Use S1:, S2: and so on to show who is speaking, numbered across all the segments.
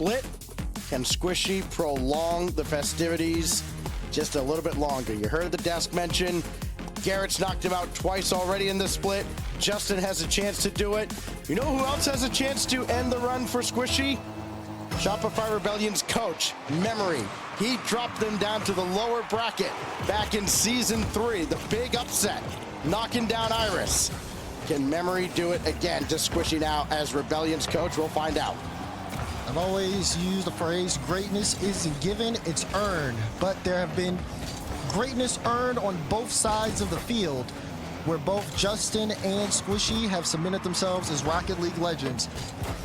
S1: split. Can Squishy prolong the festivities just a little bit longer? You heard the desk mention. Garrett's knocked him out twice already in the split. Justin has a chance to do it. You know who else has a chance to end the run for Squishy? Shopify Rebellion's coach, Memory. He dropped them down to the lower bracket back in Season 3. The big upset, knocking down Iris. Can Memory do it again to Squishy now as Rebellion's coach? We'll find out.
S2: I've always used the phrase, greatness isn't given, it's earned. But there have been greatness earned on both sides of the field, where both Justin and Squishy have cemented themselves as Rocket League legends.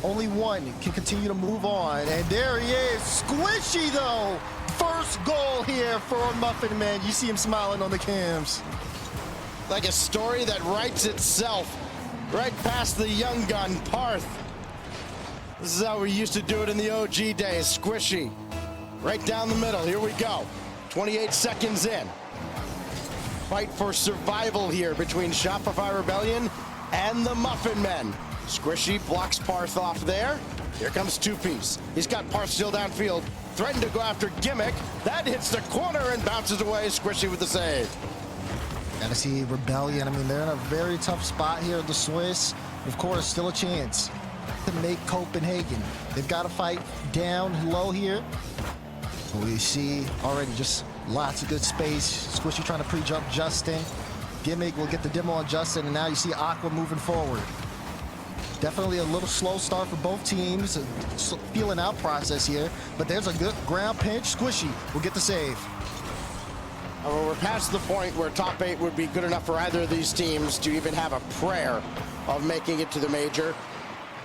S2: Only one can continue to move on, and there he is, Squishy though! First goal here for Muffin Man. You see him smiling on the cams.
S1: Like a story that writes itself right past the young gun, Parth. This is how we used to do it in the OG days. Squishy, right down the middle. Here we go. 28 seconds in. Fight for survival here between Shopify Rebellion and the Muffin Men. Squishy blocks Parth off there. Here comes Two-Piece. He's got Parth still downfield. Threatened to go after Gimmick. That hits the corner and bounces away. Squishy with the save.
S2: Gotta see Rebellion. I mean, they're in a very tough spot here. The Swiss, of course, still a chance to make Copenhagen. They've got to fight down low here. We see already just lots of good space. Squishy trying to pre-jump Justin. Gimmick will get the demo on Justin, and now you see Aqua moving forward. Definitely a little slow start for both teams. Feeling out process here, but there's a good ground pinch. Squishy will get the save.
S1: Well, we're past the point where top 8 would be good enough for either of these teams to even have a prayer of making it to the major.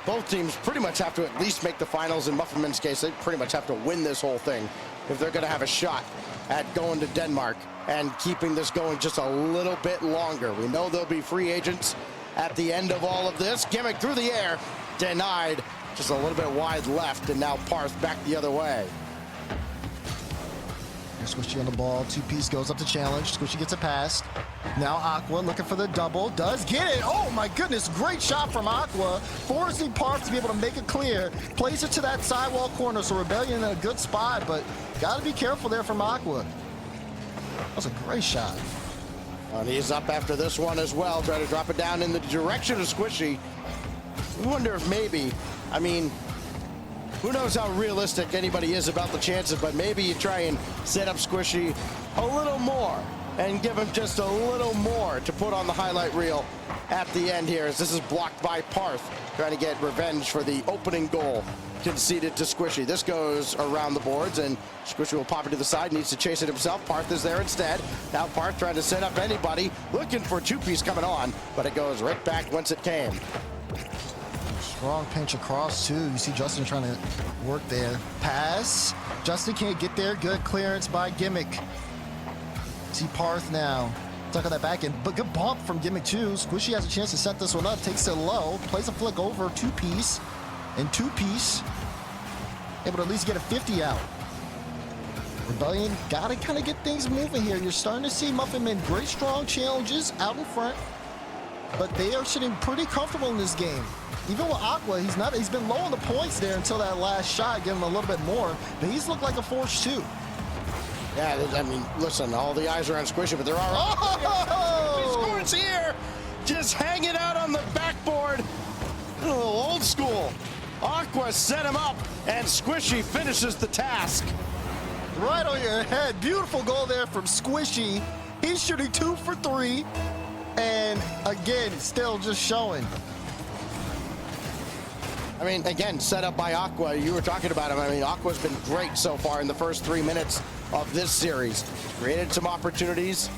S1: Both teams pretty much have to at least make the finals. In Muffin Men's case, they pretty much have to win this whole thing if they're going to have a shot at going to Denmark and keeping this going just a little bit longer. We know there'll be free agents at the end of all of this. Gimmick through the air, denied, just a little bit wide left, and now Parth back the other way.
S2: Squishy on the ball. Two-Piece goes up to challenge. Squishy gets a pass. Now Aqua looking for the double. Does get it. Oh my goodness. Great shot from Aqua. Forcing Parth to be able to make it clear. Plays it to that sidewall corner. So Rebellion in a good spot, but got to be careful there from Aqua. That was a great shot.
S1: And he's up after this one as well. Try to drop it down in the direction of Squishy. I wonder if maybe, I mean, who knows how realistic anybody is about the chances, but maybe you try and set up Squishy a little more and give him just a little more to put on the highlight reel at the end here, as this is blocked by Parth, trying to get revenge for the opening goal conceded to Squishy. This goes around the boards, and Squishy will pop it to the side, needs to chase it himself. Parth is there instead. Now Parth trying to set up anybody, looking for Two-Piece coming on, but it goes right back whence it came.
S2: Strong pinch across, too. You see Justin trying to work there. Pass. Justin can't get there. Good clearance by Gimmick. See Parth now. Stuck on that back end. But good bump from Gimmick, too. Squishy has a chance to set this one up. Takes it low. Plays a flick over Two-Piece. And Two-Piece able to at least get a 50 out. Rebellion got to kind of get things moving here. You're starting to see Muffin Men great strong challenges out in front. But they are sitting pretty comfortable in this game. Even with Aqua, he's been low on the points there until that last shot, giving him a little bit more. But he's looked like a force too.
S1: Yeah, I mean, listen, all the eyes are on Squishy, but there are scores here. Just hanging out on the backboard. A little old school. Aqua set him up, and Squishy finishes the task.
S2: Right on your head. Beautiful goal there from Squishy. He's shooting 2 for 3. And again, still just showing.
S1: I mean, again, set up by Aqua. You were talking about him. I mean, Aqua's been great so far in the first 3 minutes of this series. Created some opportunities.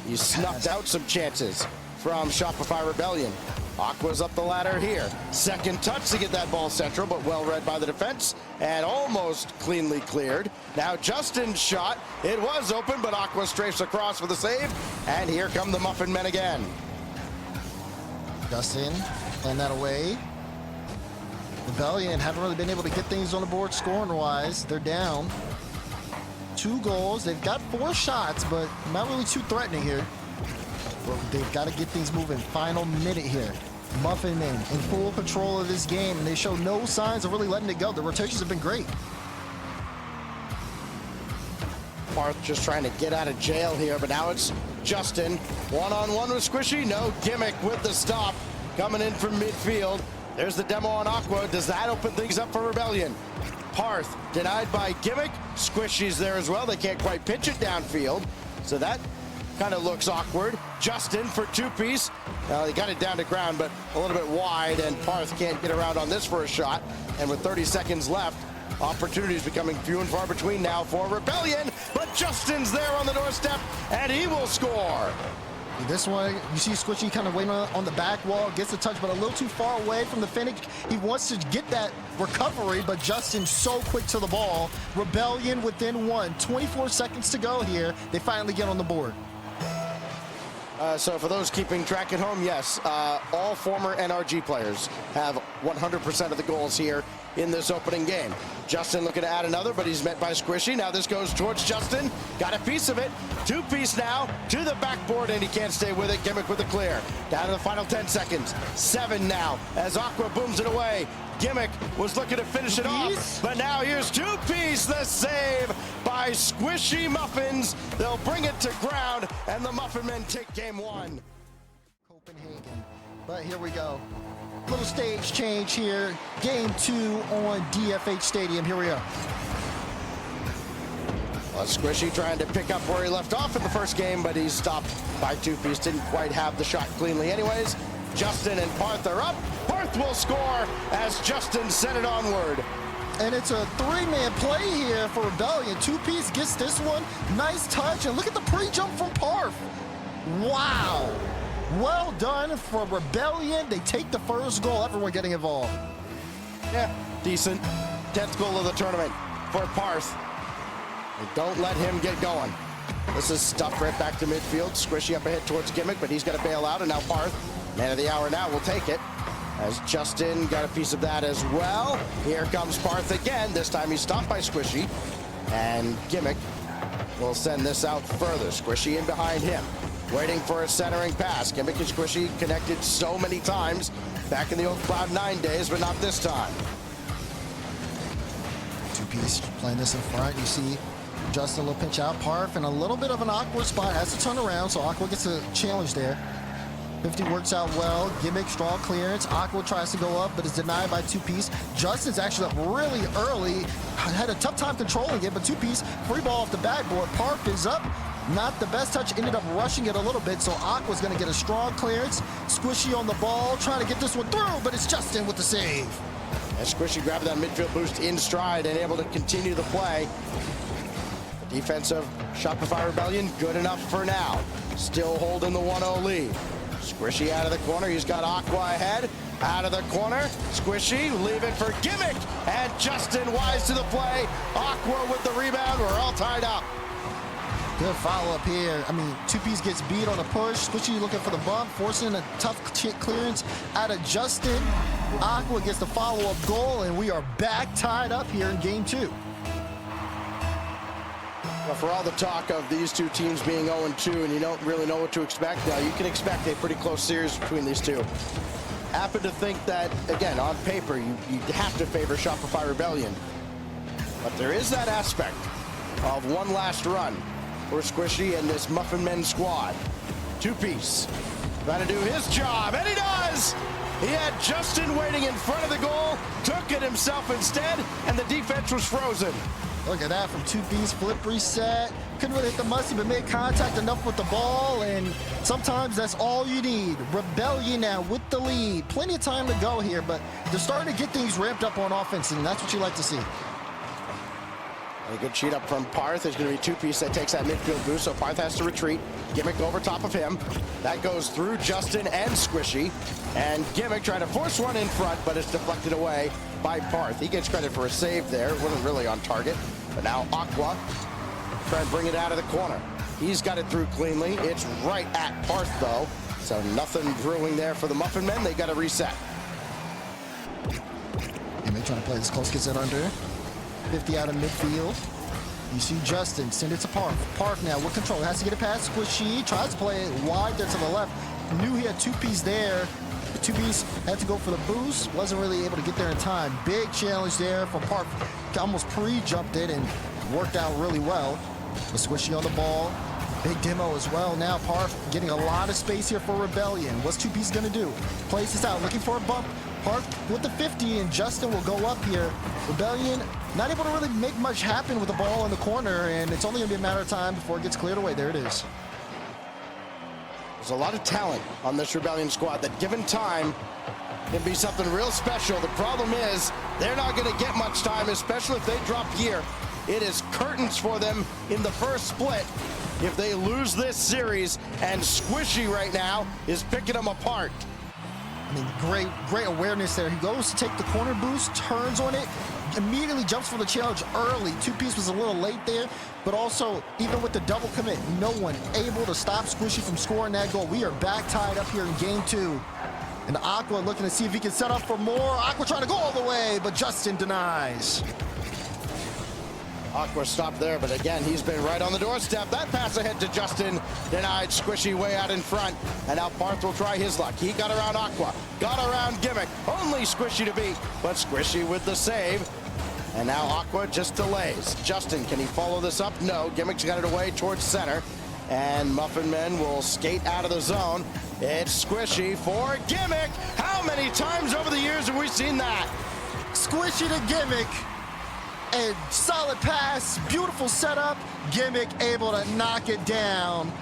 S1: He snuffed out some chances from Shopify Rebellion. Aqua's up the ladder here. Second touch to get that ball central, but well read by the defense and almost cleanly cleared. Now Justin's shot. It was open, but Aqua strafes across for the save. And here come the Muffin Men again.
S2: Justin playing that away. Rebellion haven't really been able to get things on the board scoring-wise. They're down 2 goals. They've got 4 shots, but not really too threatening here. But they've got to get things moving. Final minute here. Muffin men in full control of this game, and they show no signs of really letting it go. The rotations have been great.
S1: Parth just trying to get out of jail here, but now it's Justin. One-on-one with Squishy. No, Gimmick with the stop. Coming in from midfield. There's the demo on Aqua. Does that open things up for Rebellion? Parth denied by Gimmick. Squishy's there as well. They can't quite pitch it downfield. So that kind of looks awkward. Justin for two-piece. He got it down to ground, but a little bit wide, and Parth can't get around on this for a shot. And with 30 seconds left, opportunities becoming few and far between now for Rebellion. But Justin's there on the doorstep, and he will score.
S2: This one, you see Squishy kind of waiting on the back wall, gets the touch, but a little too far away from the finish. He wants to get that recovery, but Justin so quick to the ball. Rebellion within 24 seconds to go here. They finally get on the board.
S1: So for those keeping track at home, yes, all former NRG players have 100% of the goals here in this opening game. Justin looking to add another, but he's met by Squishy. Now this goes towards Justin. Got a piece of it. Two-piece now to the backboard, and he can't stay with it. Gimmick with the clear. Down to the final 10 seconds. 7 now as Aqua booms it away. Gimmick was looking to finish it off, but now here's two-piece, the save by Squishy Muffins. They'll bring it to ground, and the Muffin men take game 1.
S2: Copenhagen, but here we go. Little stage change here. Game 2 on DFH Stadium. Here we are.
S1: Well, Squishy trying to pick up where he left off in the first game, but he's stopped by two-piece. Didn't quite have the shot cleanly anyways. Justin and Parth are up. Parth will score as Justin sent it onward.
S2: And it's a three-man play here for Rebellion. Two-piece gets this one. Nice touch, and look at the pre-jump from Parth. Wow. Well done for Rebellion. They take the first goal. Everyone getting involved.
S1: Yeah, decent. 10th goal of the tournament for Parth. They don't let him get going. This is stuffed right back to midfield. Squishy up ahead towards Gimmick, but he's got to bail out, and now Parth, man of the hour now, will take it. As Justin got a piece of that as well. Here comes Parth again. This time he's stopped by Squishy, and Gimmick will send this out further. Squishy in behind him, waiting for a centering pass. Gimmick and Squishy connected so many times back in the old Cloud9 days, but not this time.
S2: Two-piece playing this in front. You see Justin will pinch out Parth in a little bit of an awkward spot. Has to turn around, so Aqua gets a challenge there. 50 works out well. Gimmick, strong clearance. Aqua tries to go up, but is denied by two-piece. Justin's actually up really early. Had a tough time controlling it, but two-piece, free ball off the backboard. Parth is up. Not the best touch, ended up rushing it a little bit, so Aqua's gonna get a strong clearance. Squishy on the ball, trying to get this one through, but it's Justin with the save.
S1: And Squishy grabbed that midfield boost in stride and able to continue the play. The defense of Shopify Rebellion, good enough for now. Still holding the 1-0 lead. Squishy out of the corner, he's got Aqua ahead. Out of the corner, Squishy, leave it for Gimmick, and Justin wise to the play. Aqua with the rebound, we're all tied up.
S2: Good follow-up here. I mean, two-piece gets beat on a push. Squishy looking for the bump, forcing a tough clearance out of Justin. Aqua gets the follow-up goal, and we are back tied up here in game 2.
S1: Well, for all the talk of these two teams being 0-2 and you don't really know what to expect, now you can expect a pretty close series between these two. Happen to think that, again, on paper, you have to favor Shopify Rebellion. But there is that aspect of one last run for Squishy and this Muffin Men squad. Two-piece, trying to do his job, and he does! He had Justin waiting in front of the goal, took it himself instead, and the defense was frozen.
S2: Look at that from two-piece, flip reset. Couldn't really hit the musty, but made contact enough with the ball, and sometimes that's all you need. Rebellion now with the lead. Plenty of time to go here, but they're starting to get things ramped up on offense, and that's what you like to see.
S1: A good cheat up from Parth. There's going to be two-piece that takes that midfield boost, so Parth has to retreat. Gimmick over top of him. That goes through Justin and Squishy. And Gimmick trying to force one in front, but it's deflected away by Parth. He gets credit for a save there. It wasn't really on target. But now Aqua trying to bring it out of the corner. He's got it through cleanly. It's right at Parth, though. So nothing brewing there for the Muffin Men. They got to reset.
S2: Gimmick trying to play this close, gets it under. 50 out of midfield. You see Justin send it to Parth. Parth now with control. Has to get it past Squishy. Tries to play it wide there to the left. Knew he had two-piece there. Two-piece had to go for the boost. Wasn't really able to get there in time. Big challenge there from Park. Almost pre-jumped it and worked out really well. The Squishy on the ball. Big demo as well. Now Park getting a lot of space here for Rebellion. What's Two-piece going to do? Plays this out, looking for a bump. Park with the 50, and Justin will go up here. Rebellion not able to really make much happen with the ball in the corner, and it's only going to be a matter of time before it gets cleared away. There it is.
S1: There's a lot of talent on this Rebellion squad that, given time, can be something real special. The problem is they're not going to get much time, especially if they drop here. It is curtains for them in the first split if they lose this series, and Squishy right now is picking them apart.
S2: I mean, great awareness there. He goes to take the corner boost, turns on it, immediately jumps for the challenge early. Two-piece was a little late there, but also, even with the double commit, no one able to stop Squishy from scoring that goal. We are back tied up here in game 2. And Aqua looking to see if he can set up for more. Aqua trying to go all the way, but Justin denies.
S1: Aqua stopped there, but again, he's been right on the doorstep. That pass ahead to Justin denied. Squishy way out in front, and now Parth will try his luck. He got around Aqua, got around Gimmick. Only Squishy to beat, but Squishy with the save. And now Aqua just delays. Justin, can he follow this up? No, Gimmick's got it away towards center, and Muffin Men will skate out of the zone. It's Squishy for Gimmick. How many times over the years have we seen that?
S2: Squishy to Gimmick. A solid pass, beautiful setup. Gimmick able to knock it down.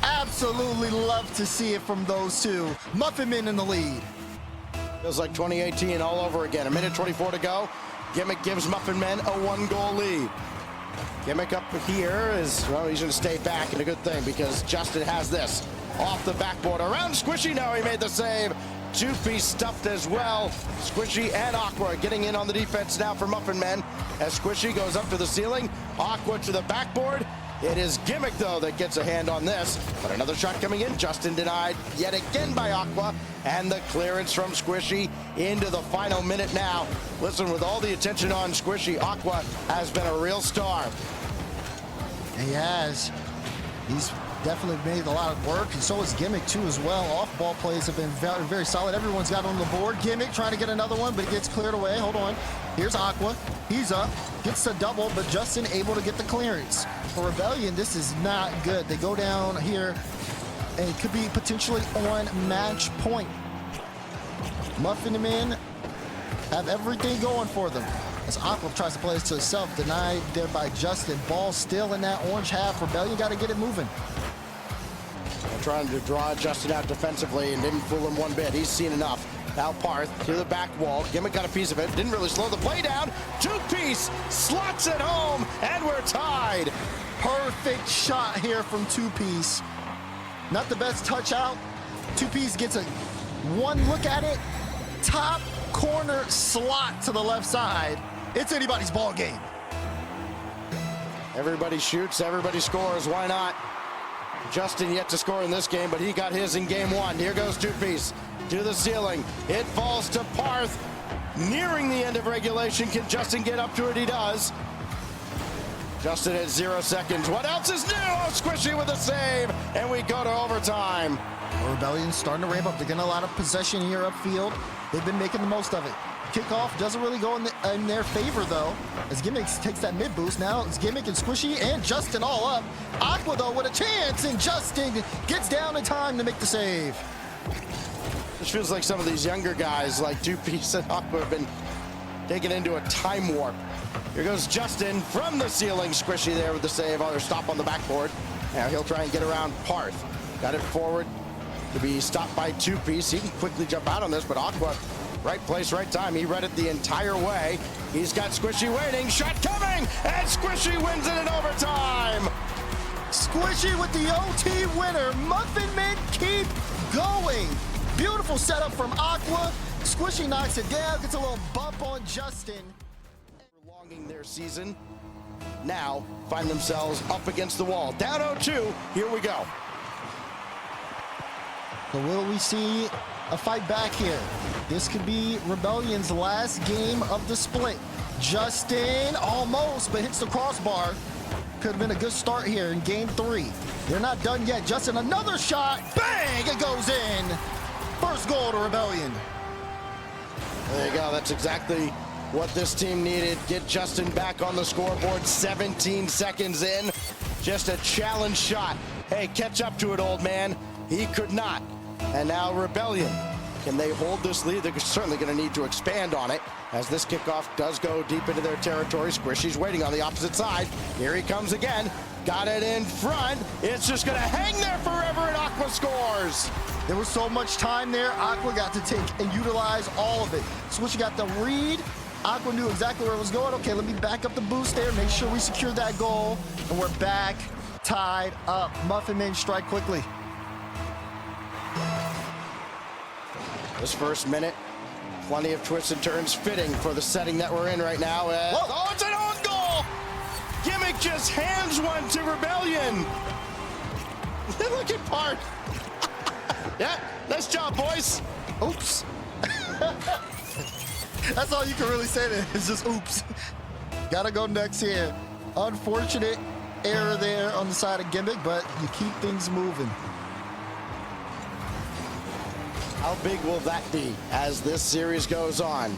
S2: Absolutely love to see it from those two. Muffin Men in the lead.
S1: Feels like 2018 all over again. A minute 24 to go. Gimmick gives Muffin Men a 1-goal lead. Gimmick up here is, well, he's going to stay back, and a good thing because Justin has this. Off the backboard, around Squishy. Now he made the save. Two-piece stuffed as well. Squishy and Aqua getting in on the defense now for Muffin Men. As Squishy goes up to the ceiling, Aqua to the backboard. It is Gimmick, though, that gets a hand on this. But another shot coming in. Justin denied yet again by Aqua. And the clearance from Squishy into the final minute now. Listen, with all the attention on Squishy, Aqua has been a real star.
S2: He has. He's definitely made a lot of work, and so is Gimmick too as well. Off-ball plays have been very, very solid. Everyone's got on the board. Gimmick trying to get another one, but it gets cleared away. Hold on. Here's Aqua. He's up. Gets the double, but Justin able to get the clearance. For Rebellion, this is not good. They go down here, and it could be potentially on match point. Muffin Men have everything going for them. As Aqua tries to play this to himself, denied there by Justin. Ball still in that orange half. Rebellion got to get it moving.
S1: Trying to draw Justin out defensively and didn't fool him one bit. He's seen enough. Now Parth to the back wall. Gimmick got a piece of it. Didn't really slow the play down. Two-piece slots it home, and we're tied.
S2: Perfect shot here from Two-piece. Not the best touch out. Two-piece gets a one look at it. Top corner slot to the left side. It's anybody's ball game.
S1: Everybody shoots, everybody scores. Why not? Justin yet to score in this game, but he got his in game 1. Here goes Two-piece to the ceiling. It falls to Parth. Nearing the end of regulation. Can Justin get up to it? He does. Justin at 0 seconds. What else is new? Oh, Squishy with a save, and we go to overtime.
S2: Rebellion's starting to ramp up. They're getting a lot of possession here upfield. They've been making the most of it. Kickoff doesn't really go in their favor, though, as Gimmick takes that mid boost. Now it's Gimmick and Squishy and Justin all up. Aqua, though, with a chance, and Justin gets down in time to make the save.
S1: This feels like some of these younger guys, like Two-piece and Aqua, have been taken into a time warp. Here goes Justin from the ceiling. Squishy there with the save. Other stop on the backboard. Now he'll try and get around Parth. Got it forward to be stopped by Two-piece. He can quickly jump out on this, but Aqua, right place, right time. He read it the entire way. He's got Squishy waiting. Shot coming, and Squishy wins it in overtime.
S2: Squishy with the OT winner. Muffin Men keep going. Beautiful setup from Aqua. Squishy knocks it down, gets a little bump on Justin.
S1: Prolonging their season, now find themselves up against the wall. Down 0-2, here we go.
S2: So will we see a fight back here? This could be Rebellion's last game of the split. Justin almost, but hits the crossbar. Could have been a good start here in game 3. They're not done yet. Justin, another shot. Bang! It goes in. First goal to Rebellion.
S1: There you go. That's exactly what this team needed. Get Justin back on the scoreboard. 17 seconds in. Just a challenge shot. Hey, catch up to it, old man. He could not. And now Rebellion. Can they hold this lead? They're certainly going to need to expand on it as this kickoff does go deep into their territory. Squishy's waiting on the opposite side. Here he comes again. Got it in front. It's just going to hang there forever, and Aqua scores.
S2: There was so much time there. Aqua got to take and utilize all of it. Squishy got the read. Aqua knew exactly where it was going. Okay, let me back up the boost there, make sure we secure that goal, and we're back, tied up. Muffin men strike quickly.
S1: This first minute, plenty of twists and turns fitting for the setting that we're in right now. Oh, it's an own goal! Gimmick just hands one to Rebellion. Look at Park. Yeah, nice job, boys.
S2: Oops. That's all you can really say there. It's just oops. Gotta go next here. Unfortunate error there on the side of Gimmick, but you keep things moving.
S1: How big will that be as this series goes on?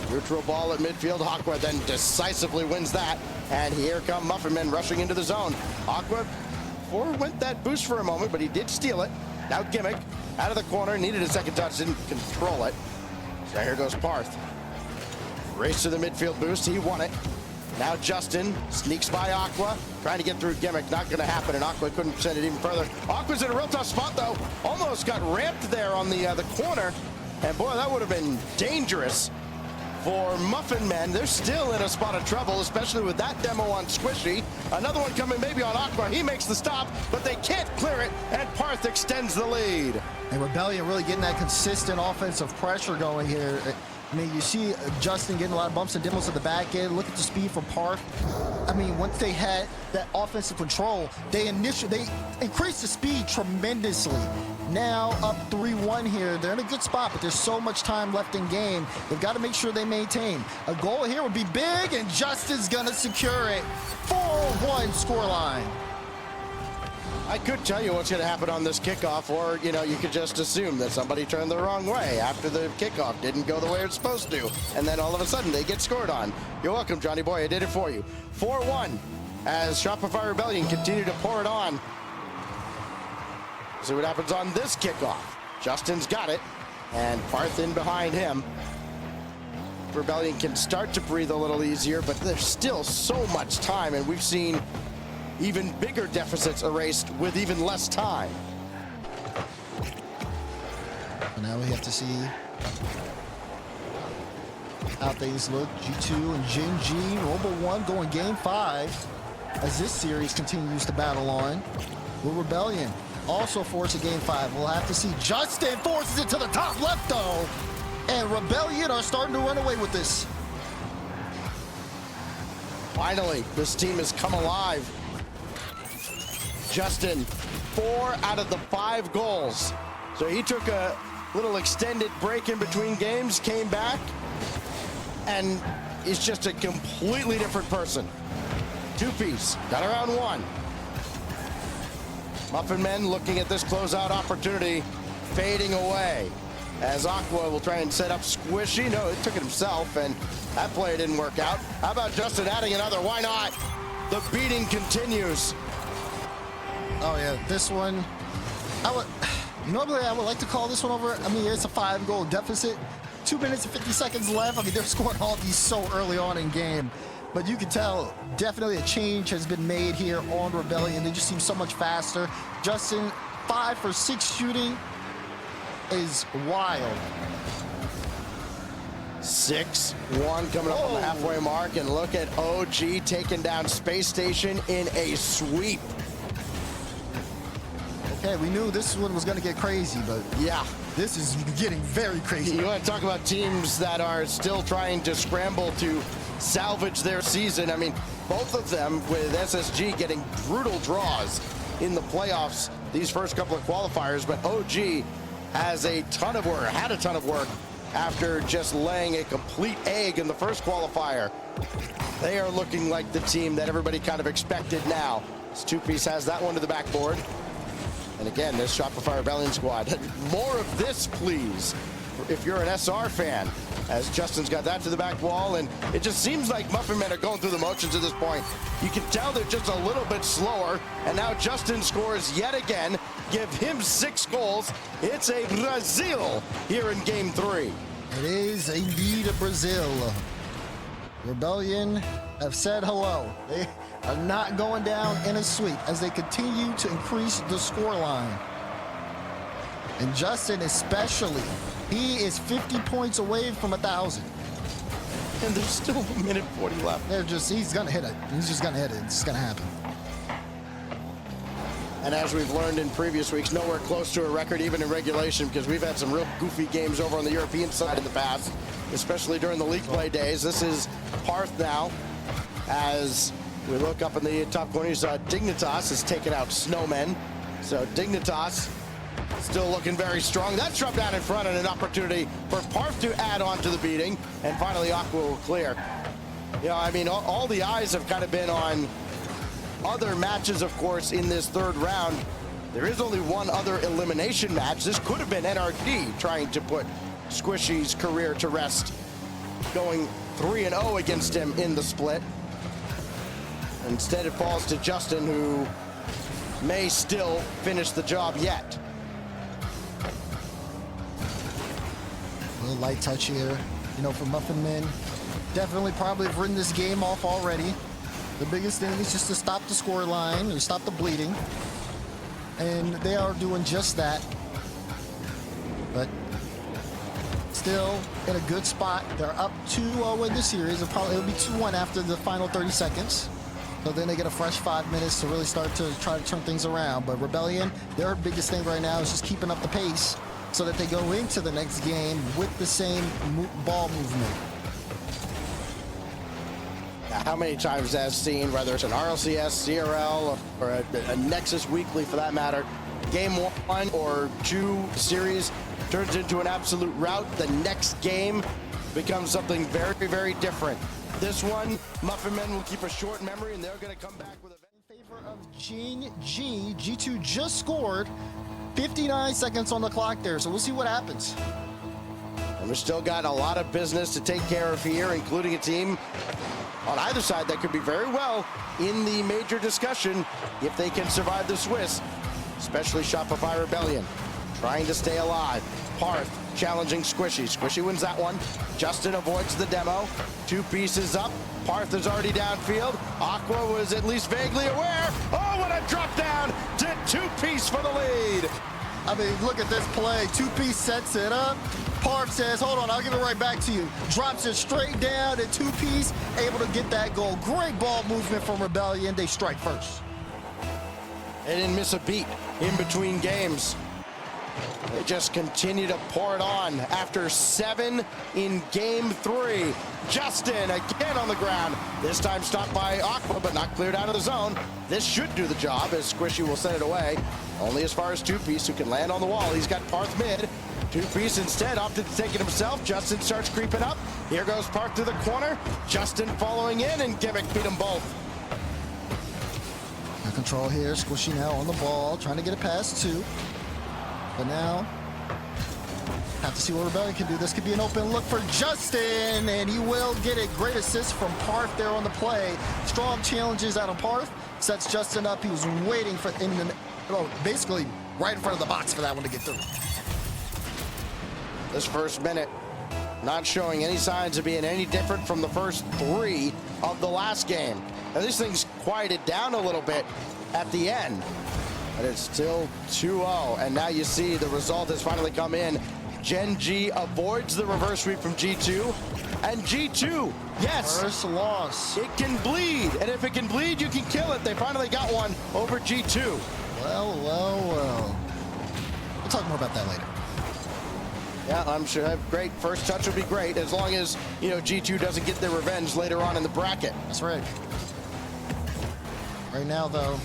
S1: Neutral ball at midfield. Aqua then decisively wins that. And here come Muffin men rushing into the zone. Aqua forewent that boost for a moment, but he did steal it. Now Gimmick out of the corner, needed a second touch, didn't control it. So here goes Parth. Race to the midfield boost, he won it. Now Justin sneaks by Aqua, trying to get through Gimmick, not gonna happen, and Aqua couldn't send it even further. Aqua's in a real tough spot though, almost got ramped there on the corner, and boy, that would have been dangerous for Muffin men. They're still in a spot of trouble, especially with that demo on Squishy. Another one coming maybe on Aqua, he makes the stop, but they can't clear it, and Parth extends the lead.
S2: And Rebellion really getting that consistent offensive pressure going here. I mean, you see Justin getting a lot of bumps and demos at the back end. Look at the speed from Parth. I mean, once they had that offensive control, they increased the speed tremendously. Now up 3-1 here. They're in a good spot, but there's so much time left in game. They've got to make sure they maintain. A goal here would be big, and Justin's gonna secure it. 4-1 scoreline.
S1: I could tell you what's going to happen on this kickoff, or, you know, you could just assume that somebody turned the wrong way after the kickoff didn't go the way it's supposed to, and then all of a sudden they get scored on. You're welcome, Johnny boy. I did it for you. 4-1 as Shopify Rebellion continue to pour it on. See what happens on this kickoff. Justin's got it, and Parth in behind him. Rebellion can start to breathe a little easier, but there's still so much time, and we've seen even bigger deficits erased with even less time.
S2: And now we have to see how things look. G2 and Jin G, Robo 1 going game 5 as this series continues to battle on. Will Rebellion also force a game 5? We'll have to see. Justin forces it to the top left though. And Rebellion are starting to run away with this.
S1: Finally, this team has come alive. Justin, 4 out of the 5 goals. So he took a little extended break in between games, came back, and is just a completely different person. 2-piece, got around 1. Muffin men looking at this closeout opportunity, fading away. As Aqua will try and set up Squishy. No, it took it himself, and that play didn't work out. How about Justin adding another? Why not? The beating continues.
S2: Oh yeah, this one, normally I would like to call this one over. I mean, it's a 5-goal deficit, 2 minutes and 50 seconds left. I mean, they're scoring all these so early on in game, but you can tell definitely a change has been made here on Rebellion. They just seem so much faster. Justin, 5 for 6 shooting is wild.
S1: 6-1 coming up on the halfway mark, and look at OG taking down Space Station in a sweep.
S2: Okay, we knew this one was going to get crazy, but
S1: yeah,
S2: this is getting very crazy.
S1: You want to talk about teams that are still trying to scramble to salvage their season. I mean, both of them with SSG getting brutal draws in the playoffs these first couple of qualifiers, but OG has a ton of work, had a ton of work after just laying a complete egg in the first qualifier. They are looking like the team that everybody kind of expected now. This 2-piece has that one to the backboard. And again, this Shopify Rebellion squad, more of this, please, if you're an SR fan, as Justin's got that to the back wall, and it just seems like Muffin men are going through the motions at this point. You can tell they're just a little bit slower, and now Justin scores yet again, give him 6 goals. It's a Brazil here in game 3.
S2: It is indeed a Brazil. Rebellion have said hello. They are not going down in a sweep as they continue to increase the scoreline. And Justin especially, he is 50 points away from 1,000.
S1: And there's still a minute 40 left.
S2: He's gonna hit it. He's just gonna hit it. It's gonna happen.
S1: And as we've learned in previous weeks, nowhere close to a record, even in regulation, because we've had some real goofy games over on the European side in the past, especially during the league play days. This is Parth now, as we look up in the top corners. Dignitas has taken out Snowmen. So Dignitas still looking very strong. That's dropped down in front and an opportunity for Parth to add on to the beating. And finally, Aqua will clear. You know, I mean, all the eyes have kind of been on other matches, of course, in this third round. There is only one other elimination match. This could have been NRD trying to put Squishy's career to rest, going 3-0 against him in the split. Instead, it falls to Justin, who may still finish the job yet.
S2: A little light touch here, you know, for Muffin men. Definitely probably have written this game off already. The biggest thing is just to stop the score line or stop the bleeding. And they are doing just that. But still in a good spot. They're up 2-0 in the series. It'll be 2-1 after the final 30 seconds. So then they get a fresh 5 minutes to really start to try to turn things around. But Rebellion, their biggest thing right now is just keeping up the pace so that they go into the next game with the same ball movement.
S1: How many times has seen, whether it's an RLCS, CRL, or a Nexus Weekly for that matter, game 1 or 2 series turns into an absolute rout. The next game becomes something very, very different. This one, Muffin men will keep a short memory, and they're going to come back with a...
S2: In favor of Gene G. G2 just scored. 59 seconds on the clock there, so we'll see what happens.
S1: And we've still got a lot of business to take care of here, including a team on either side that could be very well in the major discussion if they can survive the Swiss, especially Shopify Rebellion, trying to stay alive. Parth challenging Squishy. Squishy wins that one. Justin avoids the demo. 2 pieces up. Parth is already downfield. Aqua was at least vaguely aware. Oh, what a drop down to 2-piece for the lead.
S2: I mean, look at this play. 2-piece sets it up. Parth says, hold on, I'll give it right back to you. Drops it straight down, and 2-piece able to get that goal. Great ball movement from Rebellion. They strike first.
S1: They didn't miss a beat in between games. They just continue to pour it on after 7 in game 3. Justin again on the ground. This time stopped by Aqua, but not cleared out of the zone. This should do the job, as Squishy will send it away. Only as far as 2-piece, who can land on the wall. He's got Parth mid. 2-piece instead opted to take it himself. Justin starts creeping up. Here goes Parth to the corner. Justin following in, and Gimmick beat them both.
S2: Now control here. Squishy now on the ball, trying to get it past 2. But now, have to see what Rebellion can do. This could be an open look for Justin, and he will get a great assist from Parth there on the play. Strong challenges out of Parth. Sets Justin up. He was waiting for basically right in front of the box for that one to get through.
S1: This first minute not showing any signs of being any different from the first 3 of the last game. Now, these things quieted down a little bit at the end, but it's still 2-0, and now you see the result has finally come in. Gen G avoids the reverse sweep from G2, and G2, yes,
S2: First loss.
S1: it can bleed, and if it can bleed, you can kill it. They finally got one over G2.
S2: Well. We'll talk more about that later.
S1: Yeah, I'm sure. Great. First touch would be great, as long as, you know, G2 doesn't get their revenge later on in the bracket.
S2: That's right. Right now, though,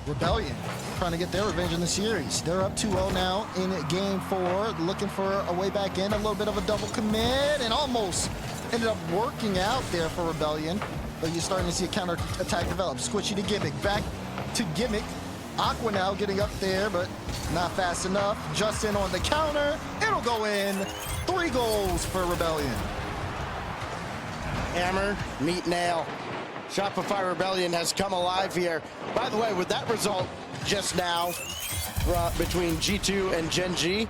S2: Rebellion trying to get their revenge in the series. They're up 2-0 now in game 4, looking for a way back in. A little bit of a double commit, and almost ended up working out there for Rebellion. But you're starting to see a counter attack develop. Squishy to Gimmick, back to Gimmick. Aqua now getting up there, but not fast enough. Justin on the counter. It'll go in. 3 goals for Rebellion.
S1: Hammer, meet nail. Shopify Rebellion has come alive here. By the way, with that result just now between G2 and Gen G,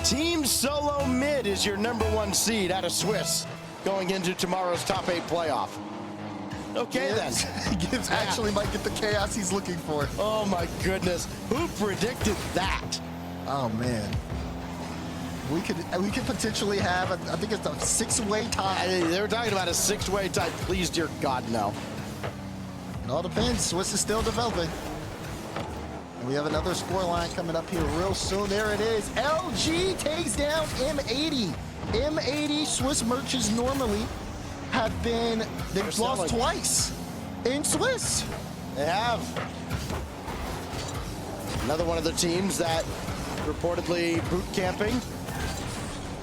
S1: Team Solo Mid is your #1 seed out of Swiss going into tomorrow's top 8 playoff. Okay,
S2: Gibbs,
S1: then.
S2: Gibbs actually might get the chaos he's looking for.
S1: Oh my goodness. Who predicted that?
S2: Oh man. We could potentially have, I think it's a 6-way tie.
S1: They were talking about a 6-way tie. Please, dear God, no.
S2: It all depends. Swiss is still developing. And we have another scoreline coming up here real soon. There it is. LG takes down M80. M80 Swiss merchants normally they've lost twice in Swiss.
S1: They have. Another one of the teams that reportedly boot camping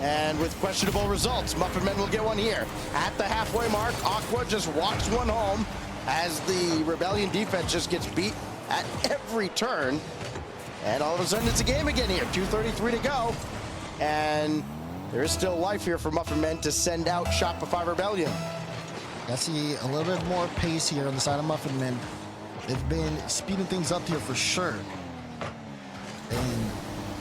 S1: and with questionable results. Muffin Men will get one here. At the halfway mark, Aqua just walks one home as the Rebellion defense just gets beat at every turn. And all of a sudden it's a game again here. 2:33 to go. And there is still life here for Muffin Men to send out Shopify Rebellion.
S2: I see a little bit more pace here on the side of Muffin Men. They've been speeding things up here for sure.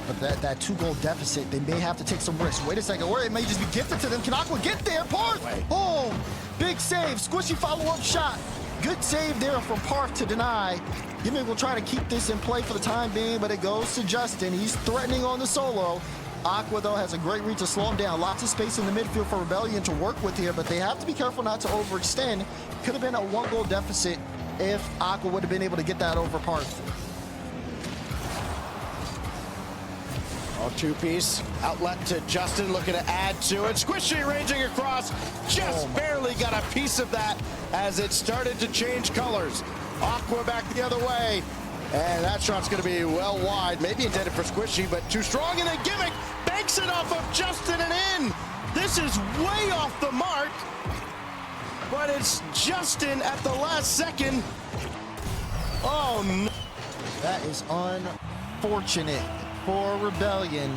S2: But that 2-goal deficit, they may have to take some risks. Wait a second, or it may just be gifted to them. Can Aqua get there? Parth! Oh, big save. Squishy follow-up shot. Good save there from Parth to deny. Gimmick will try to keep this in play for the time being, but it goes to Justin. He's threatening on the solo. Aqua, though, has a great read to slow him down. Lots of space in the midfield for Rebellion to work with here, but they have to be careful not to overextend. Could have been a 1-goal deficit if Aqua would have been able to get that over Parth.
S1: Oh, 2-piece. Outlet to Justin, looking to add to it. Squishy ranging across. Just barely got a piece of that as it started to change colors. Aqua back the other way. And that shot's going to be well wide. Maybe intended for Squishy, but too strong. And then Gimmick banks it off of Justin and in. This is way off the mark. But it's Justin at the last second. Oh, no.
S2: That is unfortunate for Rebellion.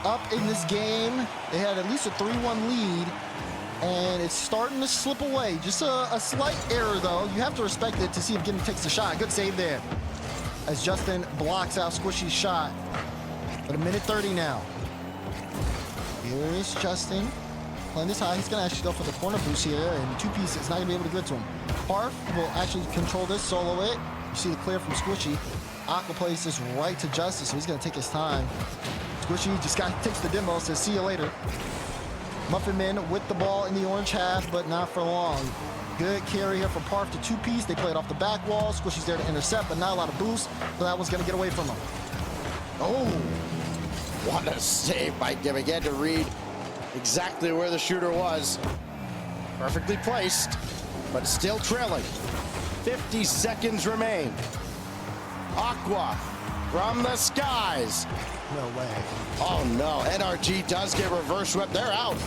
S2: Up in this game, they had at least a 3-1 lead, and it's starting to slip away. Just a slight error, though. You have to respect it to see if Gimmick takes the shot. Good save there, as Justin blocks out Squishy's shot. But 1:30 now. Here is Justin playing this high. He's going to actually go for the corner boost here, and 2-piece is not going to be able to get to him. Parth will actually control this, solo it. You see the clear from Squishy. Aqua plays this right to Justice, so he's going to take his time. Squishy just takes the demo, says see you later. Muffin Men with the ball in the orange half, but not for long. Good carry here from Parth to 2-piece. They play it off the back wall. Squishy's there to intercept, but not a lot of boost, so that one's going to get away from him.
S1: Oh, what a save by Gimmick. He had to read exactly where the shooter was. Perfectly placed, but still trailing. 50 seconds remain. Aqua from the skies.
S2: No way.
S1: Oh no, NRG does get reverse swept. They're out.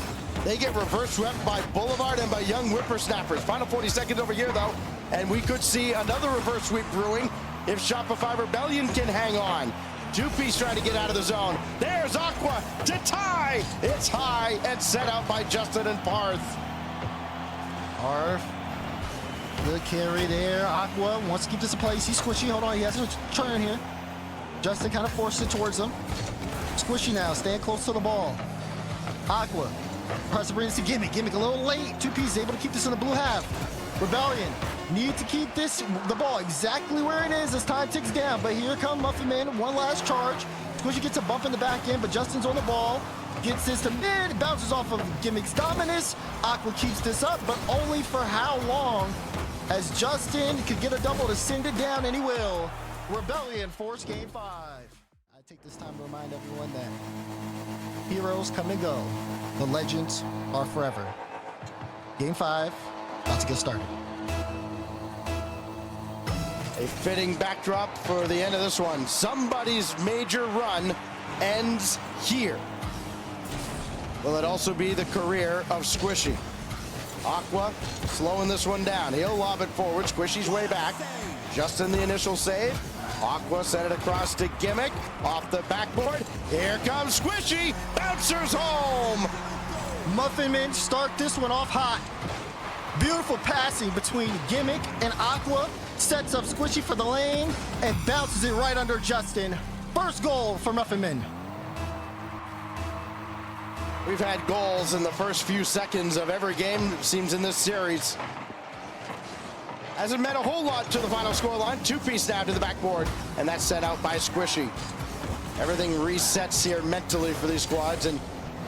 S1: They get reverse swept by Boulevard and by Young Whippersnappers. Final 40 seconds over here though, and we could see another reverse sweep brewing if Shopify Rebellion can hang on. 2-piece trying to get out of the zone. There's Aqua to tie. It's high and set out by Justin and Parth.
S2: Parth. Good carry there. Aqua wants to keep this in place. He's Squishy. Hold on. He has a turn here. Justin kind of forced it towards him. Squishy now. Staying close to the ball. Aqua. Tries to bring this to Gimmick. Gimmick a little late. 2-piece able to keep this in the blue half. Rebellion need to keep the ball exactly where it is as time ticks down. But here come Muffin Man. One last charge. Squishy gets a bump in the back end, but Justin's on the ball. Gets this to mid. Bounces off of Gimmick's dominance. Aqua keeps this up, but only for how long? As Justin could get a double to send it down, and he will. Rebellion force game 5. I take this time to remind everyone that heroes come and go. The legends are forever. Game 5, about to get started.
S1: A fitting backdrop for the end of this one. Somebody's major run ends here. Will it also be the career of Squishy? Aqua slowing this one down. He'll lob it forward. Squishy's way back. Justin the initial save. Aqua sent it across to Gimmick. Off the backboard. Here comes Squishy. Bouncers home.
S2: Muffin Men start this one off hot. Beautiful passing between Gimmick and Aqua. Sets up Squishy for the lane and bounces it right under Justin. First goal for Muffin Men.
S1: We've had goals in the first few seconds of every game, it seems, in this series. Hasn't meant a whole lot to the final scoreline. Two-piece now to the backboard, and that's set out by Squishy. Everything resets here mentally for these squads, and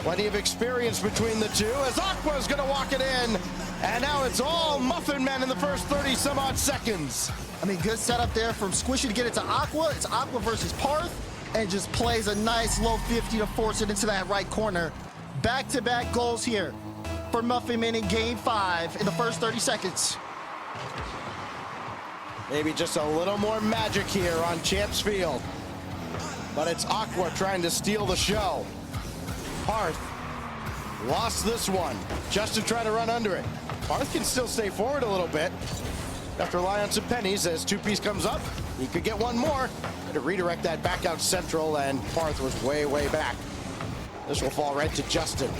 S1: plenty of experience between the two as Aqua's gonna walk it in. And now it's all Muffin Men in the first 30 some odd seconds.
S2: I mean, good setup there from Squishy to get it to Aqua. It's Aqua versus Parth, and just plays a nice low 50 to force it into that right corner. Back-to-back goals here for Muffin Men in Game 5 in the first 30 seconds.
S1: Maybe just a little more magic here on Champs Field. But it's Aqua trying to steal the show. Parth lost this one. Justin tried to run under it. Parth can still stay forward a little bit. Have to rely on some pennies as two-piece comes up. He could get one more. To redirect that back out central, and Parth was way, way back. This will fall right to Justin.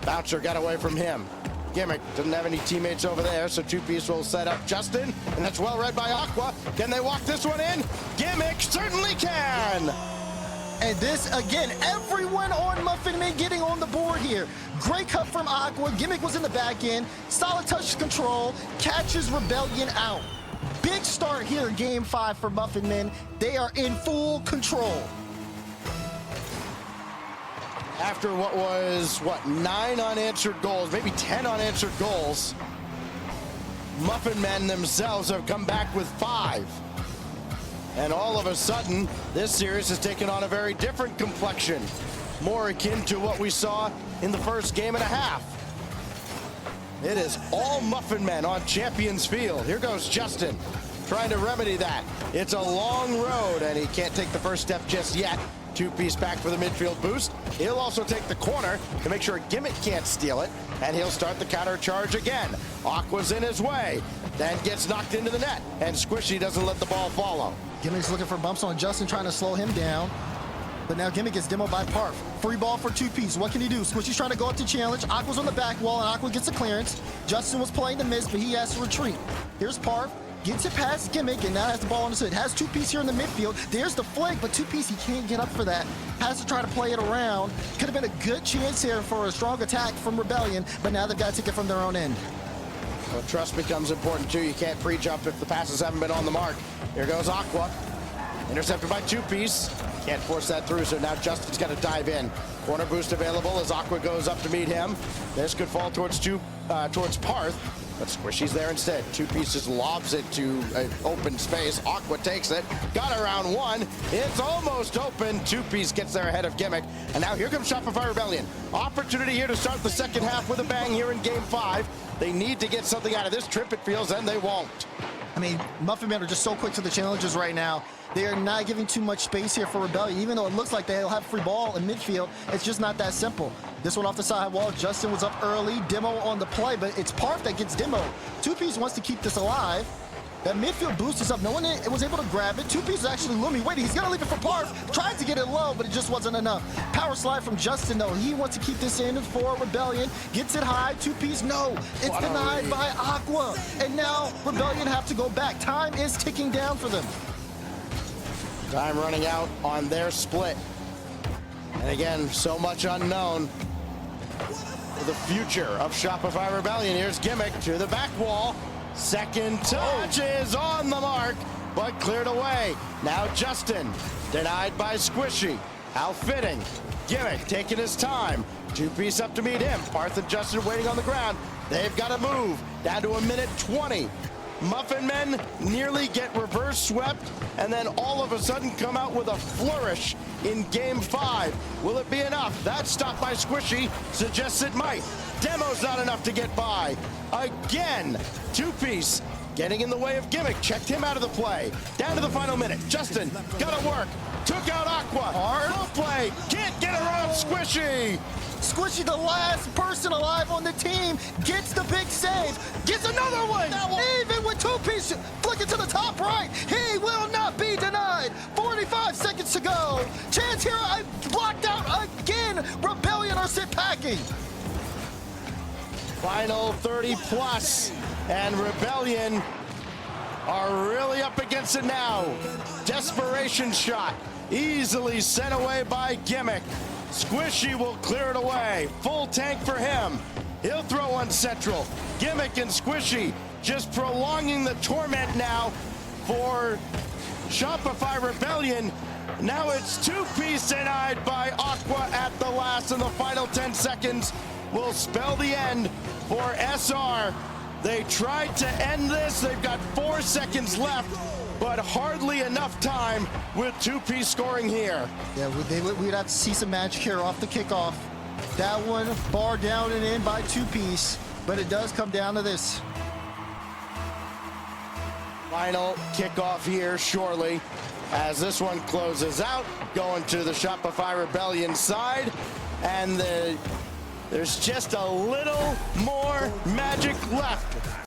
S1: Bouncer got away from him. Gimmick doesn't have any teammates over there, so two-piece will set up Justin, and that's well read by Aqua. Can they walk this one in? Gimmick certainly can!
S2: And this, again, everyone on Muffin Men getting on the board here. Great cut from Aqua. Gimmick was in the back end. Solid touch control. Catches Rebellion out. Big start here in Game 5 for Muffin Men. They are in full control.
S1: After what was, 9 unanswered goals, maybe 10 unanswered goals, Muffin Men themselves have come back with 5. And all of a sudden, this series has taken on a very different complexion, more akin to what we saw in the first game and a half. It is all Muffin Men on Champions Field. Here goes Justin, trying to remedy that. It's a long road, and he can't take the first step just yet. Two-piece back for the midfield boost. He'll also take the corner to make sure Gimmick can't steal it, and he'll start the counter charge again. Aqua's in his way, then gets knocked into the net, and Squishy doesn't let the ball follow.
S2: Gimmick's looking for bumps on Justin, trying to slow him down. But now Gimmick gets demoed by Parth. Free ball for two-piece. What can he do? Squishy's trying to go up to challenge. Aqua's on the back wall, and Aqua gets a clearance. Justin was playing the miss, but he has to retreat. Here's Parth. Gets it past Gimmick, and now has the ball on his head. Has two-piece here in the midfield. There's the flick, but two-piece, he can't get up for that. Has to try to play it around. Could have been a good chance here for a strong attack from Rebellion, but now they've got to take it from their own end.
S1: Well, trust becomes important, too. You can't pre-jump if the passes haven't been on the mark. Here goes Aqua. Intercepted by two-piece. Can't force that through, so now Justin's got to dive in. Corner boost available as Aqua goes up to meet him. This could fall towards Parth. But Squishy's there instead. Two-piece just lobs it to an open space. Aqua takes it. Got around one. It's almost open. Two-piece gets there ahead of Gimmick. And now here comes Shopify Rebellion. Opportunity here to start the second half with a bang here in Game 5. They need to get something out of this trip, it feels, and they won't.
S2: I mean, Muffin Men are just so quick to the challenges right now. They are not giving too much space here for Rebellion. Even though it looks like they'll have free ball in midfield, it's just not that simple. This one off the side wall. Justin was up early. Demo on the play, but it's Parth that gets demoed. Two-piece wants to keep this alive. That midfield boost is up. No one was able to grab it. Two-piece is actually looming. Wait, he's going to leave it for Parth. Tried to get it low, but it just wasn't enough. Power slide from Justin, though. He wants to keep this in for Rebellion. Gets it high. Two-piece, no. It's denied by Aqua. And now Rebellion have to go back. Time is ticking down for them.
S1: Time running out on their split. And again, so much unknown for the future of Shopify Rebellion. Here's Gimmick to the back wall. Second touch is on the mark, but cleared away. Now Justin, denied by Squishy. How fitting. Gimmick taking his time. Two-piece up to meet him. Parth and Justin waiting on the ground. They've got to move. Down to a minute 20. Muffin Men nearly get reverse swept, and then all of a sudden come out with a flourish in Game 5. Will it be enough? That stop by Squishy suggests it might. Demo's not enough to get by. Again, two-piece getting in the way of Gimmick. Checked him out of the play. Down to the final minute. Justin, gotta work. Took out Aqua.
S2: Hard.
S1: Full play. Can't get around Squishy.
S2: Squishy, the last person alive on the team, gets the big save. Gets another one. Even with two-piece, flick it to the top right. He will not be denied. Uh-oh. Chance here. I blocked out again. Rebellion are sit packing.
S1: Final 30 plus, and Rebellion are really up against it now. Desperation shot, easily sent away by Gimmick. Squishy will clear it away. Full tank for him. He'll throw one central. Gimmick and Squishy just prolonging the torment now for Shopify Rebellion. Now it's two-piece denied by Aqua at the last, and the final 10 seconds will spell the end for SR. They tried to end this. They've got 4 seconds left, but hardly enough time with two-piece scoring here.
S2: Yeah, we'd have to see some magic here off the kickoff. That one bar down and in by two-piece, but it does come down to this.
S1: Final kickoff here shortly as this one closes out, going to the Shopify Rebellion side, and there's just a little more magic left.